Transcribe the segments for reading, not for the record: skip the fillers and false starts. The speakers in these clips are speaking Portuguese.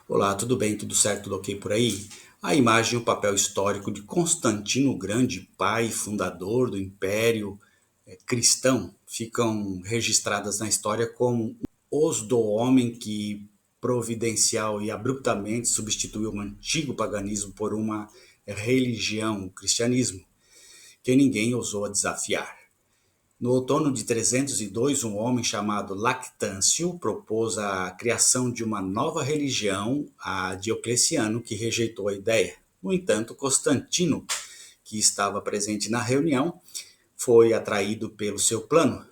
Olá, tudo bem? Tudo certo? Tudo ok por aí? A imagem e o papel histórico de Constantino o Grande, pai e fundador do Império Cristão, ficam registradas na história como os do homem que providencial e abruptamente substituiu o antigo paganismo por uma religião, o cristianismo, que ninguém ousou desafiar. No outono de 302, um homem chamado Lactâncio propôs a criação de uma nova religião a Diocleciano, que rejeitou a ideia. No entanto, Constantino, que estava presente na reunião, foi atraído pelo seu plano.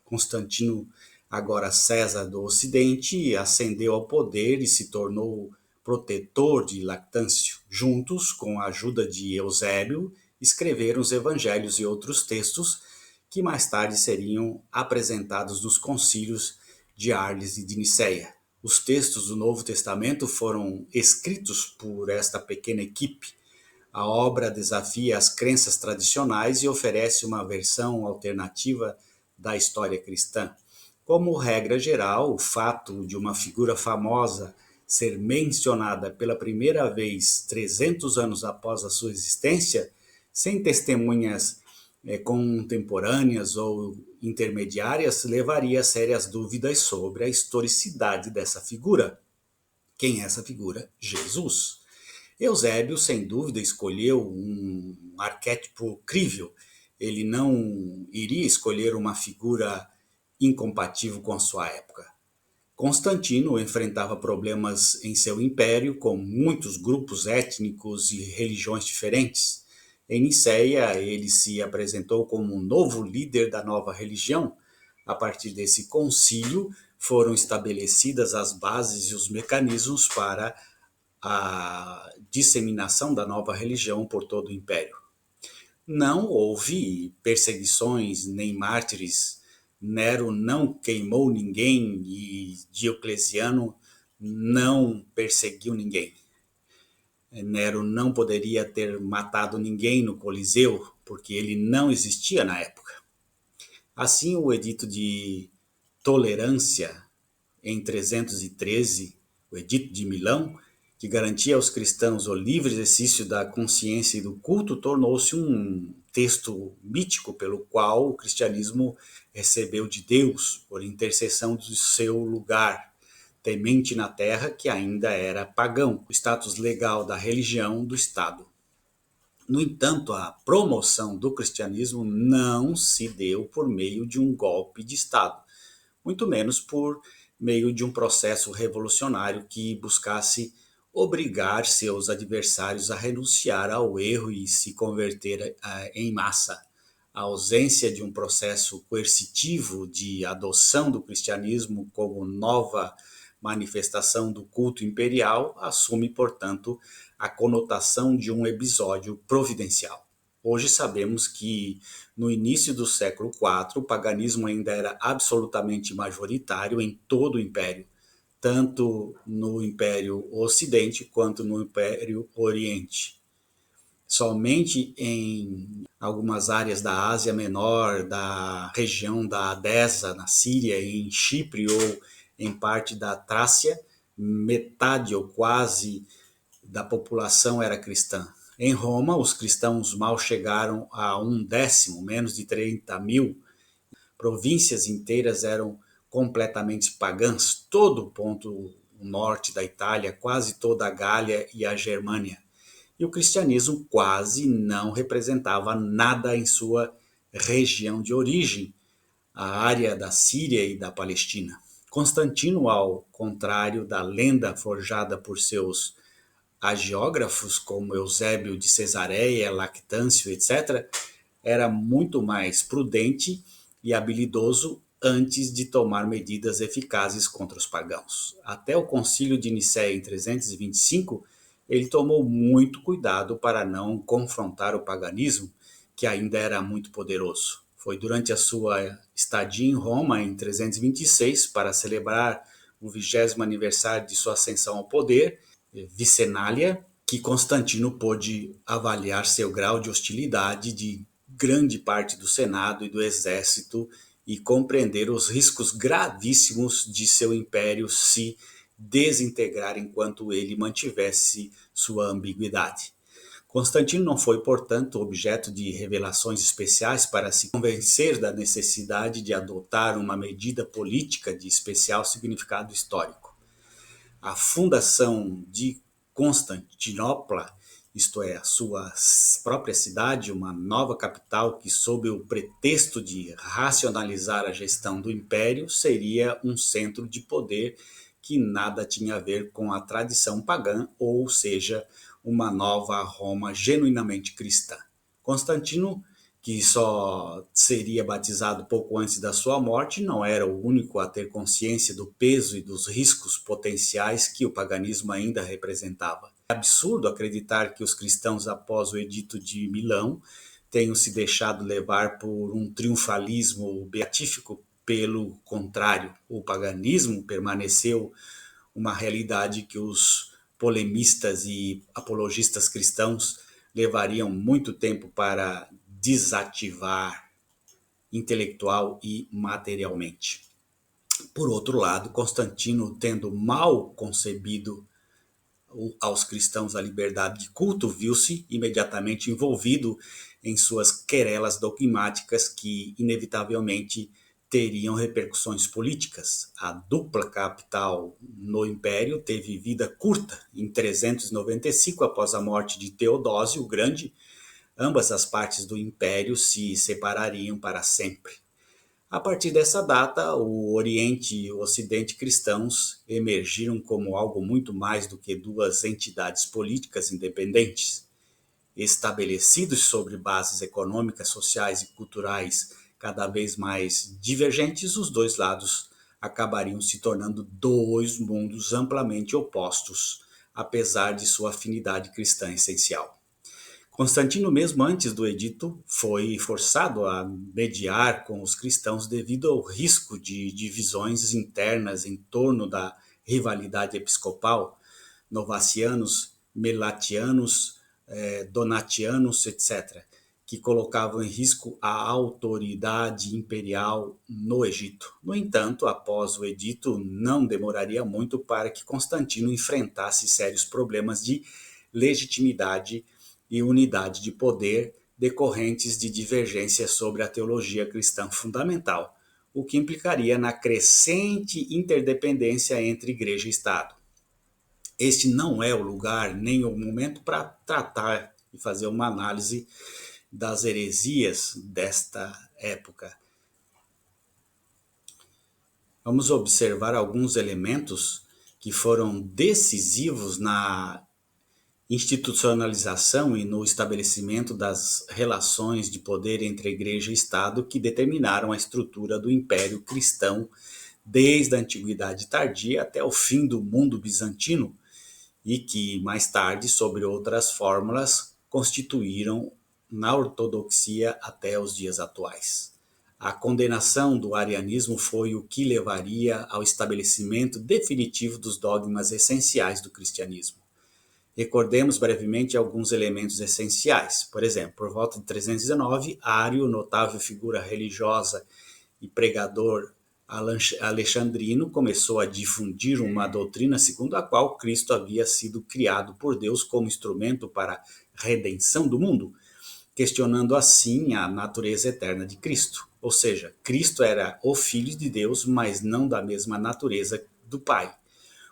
Constantino, agora César do Ocidente, ascendeu ao poder e se tornou protetor de Lactâncio. Juntos, com a ajuda de Eusébio, escreveram os evangelhos e outros textos que mais tarde seriam apresentados nos concílios de Arles e de Nicéia. Os textos do Novo Testamento foram escritos por esta pequena equipe. A obra desafia as crenças tradicionais e oferece uma versão alternativa da história cristã. Como regra geral, o fato de uma figura famosa ser mencionada pela primeira vez 300 anos após a sua existência, sem testemunhas contemporâneas ou intermediárias, levaria a sérias dúvidas sobre a historicidade dessa figura. Quem é essa figura? Jesus. Eusébio, sem dúvida, escolheu um arquétipo crível. Ele não iria escolher uma figura incompatível com a sua época. Constantino enfrentava problemas em seu império, com muitos grupos étnicos e religiões diferentes. Em Nicéia, ele se apresentou como um novo líder da nova religião. A partir desse concílio, foram estabelecidas as bases e os mecanismos para a disseminação da nova religião por todo o império. Não houve perseguições nem mártires. Nero não queimou ninguém e Diocleciano não perseguiu ninguém. Nero não poderia ter matado ninguém no Coliseu, porque ele não existia na época. Assim, o Edito de Tolerância, em 313, o Edito de Milão, que garantia aos cristãos o livre exercício da consciência e do culto, tornou-se um texto mítico pelo qual o cristianismo recebeu de Deus, por intercessão do seu lugar temente na terra, que ainda era pagão, o status legal da religião do Estado. No entanto, a promoção do cristianismo não se deu por meio de um golpe de Estado, muito menos por meio de um processo revolucionário que buscasse obrigar seus adversários a renunciar ao erro e se converter em massa. A ausência de um processo coercitivo de adoção do cristianismo como nova manifestação do culto imperial assume, portanto, a conotação de um episódio providencial. Hoje sabemos que no início do século IV o paganismo ainda era absolutamente majoritário em todo o império, tanto no Império Ocidente quanto no Império Oriente. Somente em algumas áreas da Ásia Menor, da região da Adesa, na Síria, em Chipre ou em parte da Trácia, metade ou quase da população era cristã. Em Roma, os cristãos mal chegaram a um décimo, menos de 30 mil. Províncias inteiras eram completamente pagãs. Todo o ponto norte da Itália, quase toda a Gália e a Germânia. E o cristianismo quase não representava nada em sua região de origem, a área da Síria e da Palestina. Constantino, ao contrário da lenda forjada por seus hagiógrafos como Eusébio de Cesareia, Lactâncio, etc., era muito mais prudente e habilidoso antes de tomar medidas eficazes contra os pagãos. Até o concílio de Nicéia em 325, ele tomou muito cuidado para não confrontar o paganismo, que ainda era muito poderoso. Foi durante a sua estadia em Roma, em 326, para celebrar o 20º aniversário de sua ascensão ao poder, Vicenália, que Constantino pôde avaliar seu grau de hostilidade de grande parte do Senado e do Exército e compreender os riscos gravíssimos de seu império se desintegrar enquanto ele mantivesse sua ambiguidade. Constantino não foi, portanto, objeto de revelações especiais para se convencer da necessidade de adotar uma medida política de especial significado histórico. A fundação de Constantinopla, isto é, a sua própria cidade, uma nova capital que, sob o pretexto de racionalizar a gestão do império, seria um centro de poder que nada tinha a ver com a tradição pagã, ou seja, uma nova Roma genuinamente cristã. Constantino, que só seria batizado pouco antes da sua morte, não era o único a ter consciência do peso e dos riscos potenciais que o paganismo ainda representava. É absurdo acreditar que os cristãos, após o Edito de Milão, tenham se deixado levar por um triunfalismo beatífico. Pelo contrário, o paganismo permaneceu uma realidade que os polemistas e apologistas cristãos levariam muito tempo para desativar intelectual e materialmente. Por outro lado, Constantino, tendo mal concebido aos cristãos a liberdade de culto, viu-se imediatamente envolvido em suas querelas dogmáticas que, inevitavelmente, teriam repercussões políticas. A dupla capital no Império teve vida curta. Em 395, após a morte de Teodósio o Grande, ambas as partes do Império se separariam para sempre. A partir dessa data, o Oriente e o Ocidente cristãos emergiram como algo muito mais do que duas entidades políticas independentes. Estabelecidos sobre bases econômicas, sociais e culturais cada vez mais divergentes, os dois lados acabariam se tornando dois mundos amplamente opostos, apesar de sua afinidade cristã essencial. Constantino, mesmo antes do edito, foi forçado a mediar com os cristãos devido ao risco de divisões internas em torno da rivalidade episcopal, novacianos, melatianos, donatianos, etc., que colocavam em risco a autoridade imperial no Egito. No entanto, após o edito, não demoraria muito para que Constantino enfrentasse sérios problemas de legitimidade e unidade de poder decorrentes de divergências sobre a teologia cristã fundamental, o que implicaria na crescente interdependência entre Igreja e Estado. Este não é o lugar nem o momento para tratar e fazer uma análise das heresias desta época. Vamos observar alguns elementos que foram decisivos na institucionalização e no estabelecimento das relações de poder entre a Igreja e Estado que determinaram a estrutura do Império Cristão desde a Antiguidade Tardia até o fim do mundo bizantino e que, mais tarde, sob outras fórmulas, constituíram na ortodoxia até os dias atuais. A condenação do arianismo foi o que levaria ao estabelecimento definitivo dos dogmas essenciais do cristianismo. Recordemos brevemente alguns elementos essenciais. Por exemplo, por volta de 319, Ário, notável figura religiosa e pregador alexandrino, começou a difundir uma doutrina segundo a qual Cristo havia sido criado por Deus como instrumento para a redenção do mundo, questionando assim a natureza eterna de Cristo. Ou seja, Cristo era o Filho de Deus, mas não da mesma natureza do Pai.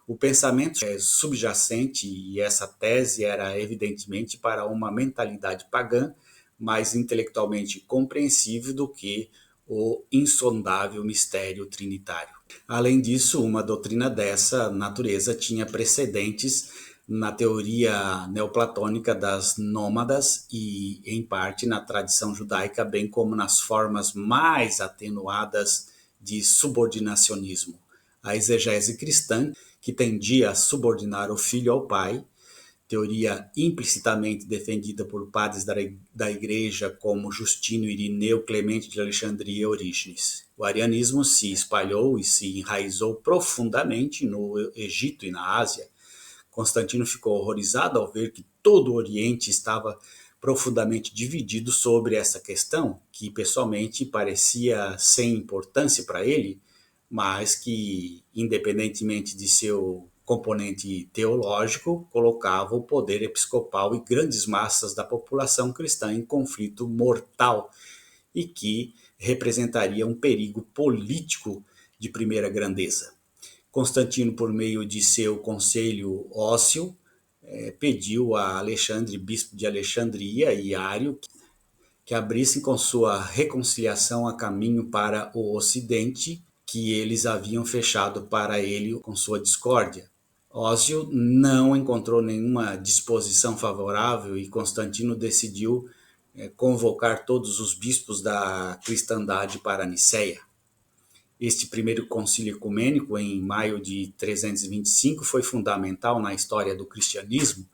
O pensamento subjacente e essa tese era evidentemente para uma mentalidade pagã, mais intelectualmente compreensível do que o insondável mistério trinitário. Além disso, uma doutrina dessa natureza tinha precedentes na teoria neoplatônica das nômadas e, em parte, na tradição judaica, bem como nas formas mais atenuadas de subordinacionismo. A exegese cristã, que tendia a subordinar o filho ao pai, teoria implicitamente defendida por padres da Igreja como Justino, Irineu, Clemente de Alexandria e Orígenes. O arianismo se espalhou e se enraizou profundamente no Egito e na Ásia. Constantino ficou horrorizado ao ver que todo o Oriente estava profundamente dividido sobre essa questão, que pessoalmente parecia sem importância para ele, mas que, independentemente de seu componente teológico colocava o poder episcopal e grandes massas da população cristã em conflito mortal e que representaria um perigo político de primeira grandeza. Constantino, por meio de seu conselho ósseo, pediu a Alexandre, bispo de Alexandria, e Ário, que abrissem com sua reconciliação a caminho para o Ocidente, que eles haviam fechado para ele com sua discórdia. Ósio não encontrou nenhuma disposição favorável e Constantino decidiu convocar todos os bispos da cristandade para Niceia. Este primeiro concílio ecumênico, em maio de 325, foi fundamental na história do cristianismo,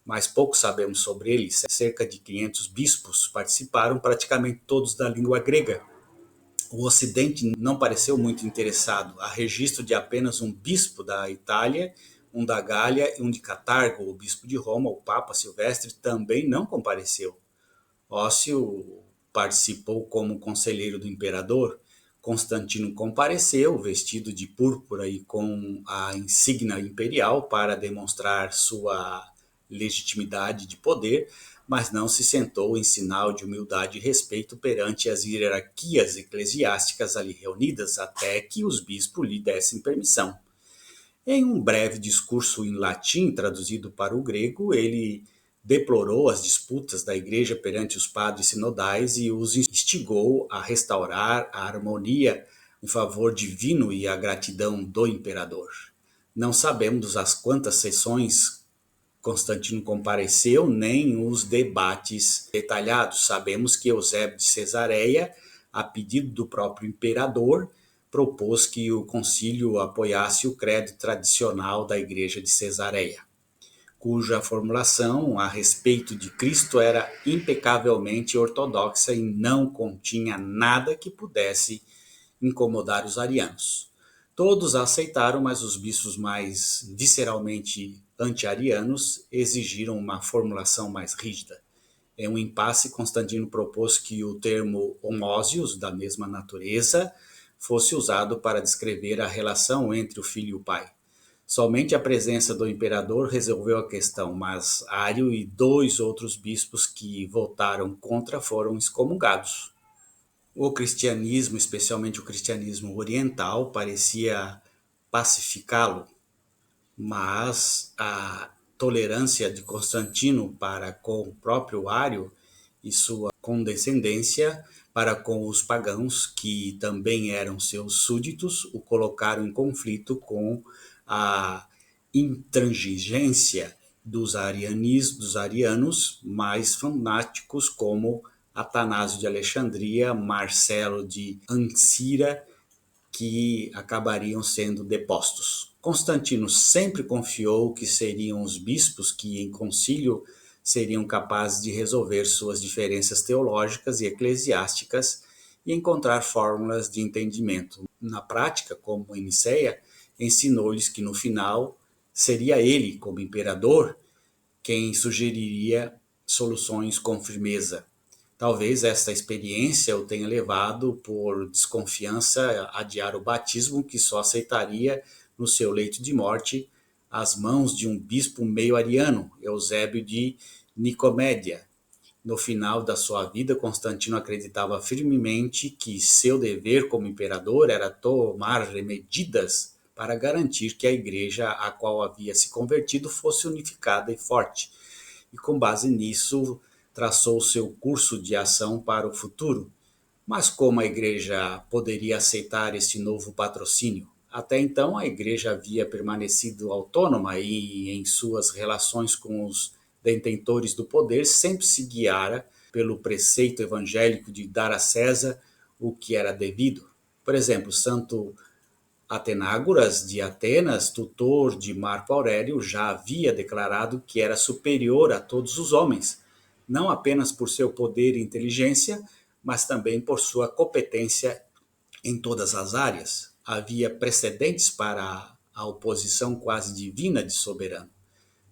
mas pouco sabemos sobre ele. Cerca de 500 bispos participaram, praticamente todos da língua grega. O Ocidente não pareceu muito interessado. Há registro de apenas um bispo da Itália, um da Gália e um de Catargo. O bispo de Roma, o Papa Silvestre, também não compareceu. Ócio participou como conselheiro do imperador. Constantino compareceu, vestido de púrpura e com a insígnia imperial para demonstrar sua legitimidade de poder, mas não se sentou em sinal de humildade e respeito perante as hierarquias eclesiásticas ali reunidas, até que os bispos lhe dessem permissão. Em um breve discurso em latim, traduzido para o grego, ele deplorou as disputas da igreja perante os padres sinodais e os instigou a restaurar a harmonia em favor divino e a gratidão do imperador. Não sabemos às quantas sessões Constantino compareceu, nem os debates detalhados. Sabemos que Eusébio de Cesareia, a pedido do próprio imperador, propôs que o concílio apoiasse o credo tradicional da Igreja de Cesareia, cuja formulação a respeito de Cristo era impecavelmente ortodoxa e não continha nada que pudesse incomodar os arianos. Todos a aceitaram, mas os bispos mais visceralmente anti-arianos exigiram uma formulação mais rígida. Em um impasse, Constantino propôs que o termo homósios, da mesma natureza, fosse usado para descrever a relação entre o filho e o pai. Somente a presença do imperador resolveu a questão, mas Ário e 2 outros bispos que votaram contra foram excomungados. O cristianismo, especialmente o cristianismo oriental, parecia pacificá-lo, mas a tolerância de Constantino para com o próprio Ário e sua condescendência para com os pagãos, que também eram seus súditos, o colocaram em conflito com a intransigência dos arianos mais fanáticos, como Atanásio de Alexandria, Marcelo de Ancira, que acabariam sendo depostos. Constantino sempre confiou que seriam os bispos que, em concílio, seriam capazes de resolver suas diferenças teológicas e eclesiásticas e encontrar fórmulas de entendimento. Na prática, como em Niceia, ensinou-lhes que no final seria ele, como imperador, quem sugeriria soluções com firmeza. Talvez esta experiência o tenha levado, por desconfiança, a adiar o batismo, que só aceitaria no seu leito de morte as mãos de um bispo meio ariano, Eusébio de Nicomédia. No final da sua vida, Constantino acreditava firmemente que seu dever como imperador era tomar medidas para garantir que a igreja a qual havia se convertido fosse unificada e forte, e com base nisso traçou seu curso de ação para o futuro. Mas como a igreja poderia aceitar este novo patrocínio? Até então, a igreja havia permanecido autônoma e, em suas relações com os detentores do poder, sempre se guiara pelo preceito evangélico de dar a César o que era devido. Por exemplo, Santo Atenágoras de Atenas, tutor de Marco Aurélio, já havia declarado que era superior a todos os homens, não apenas por seu poder e inteligência, mas também por sua competência em todas as áreas. Havia precedentes para a oposição quase divina de soberano.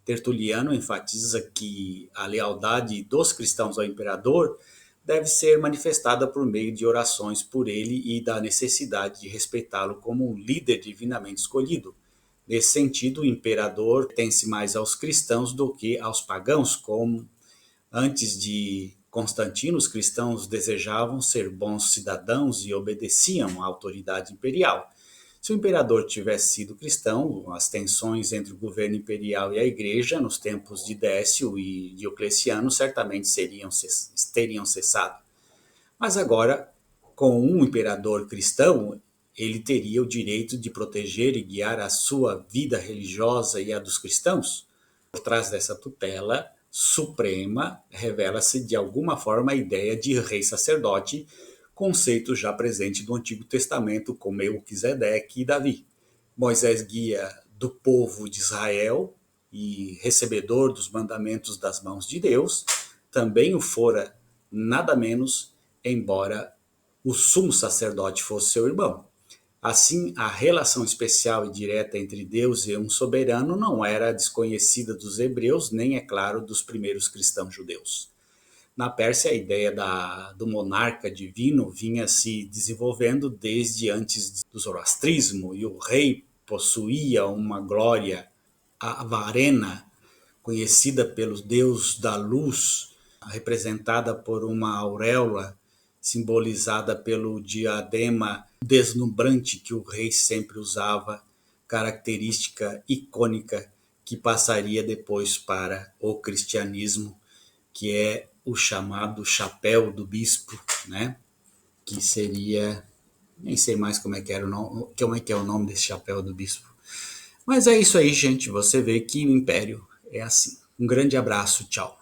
Tertuliano enfatiza que a lealdade dos cristãos ao imperador deve ser manifestada por meio de orações por ele e da necessidade de respeitá-lo como um líder divinamente escolhido. Nesse sentido, o imperador pertence mais aos cristãos do que aos pagãos, como antes de Constantino, os cristãos desejavam ser bons cidadãos e obedeciam à autoridade imperial. Se o imperador tivesse sido cristão, as tensões entre o governo imperial e a igreja, nos tempos de Décio e Diocleciano, certamente teriam cessado. Mas agora, com um imperador cristão, ele teria o direito de proteger e guiar a sua vida religiosa e a dos cristãos. Por trás dessa tutela suprema, revela-se de alguma forma a ideia de rei sacerdote, conceito já presente no Antigo Testamento com Melquisedeque e Davi. Moisés guia do povo de Israel e recebedor dos mandamentos das mãos de Deus, também o fora nada menos, embora o sumo sacerdote fosse seu irmão. Assim, a relação especial e direta entre Deus e um soberano não era desconhecida dos hebreus, nem, é claro, dos primeiros cristãos judeus. Na Pérsia, a ideia do monarca divino vinha se desenvolvendo desde antes do zoroastrismo, e o rei possuía uma glória avarena, conhecida pelo deus da luz, representada por uma auréola simbolizada pelo diadema deslumbrante que o rei sempre usava, característica icônica que passaria depois para o cristianismo, que é o chamado chapéu do bispo, né? Que seria, nem sei mais como é que era o nome, como é que é o nome desse chapéu do bispo. Mas é isso aí, gente. Você vê que o império é assim. Um grande abraço, tchau.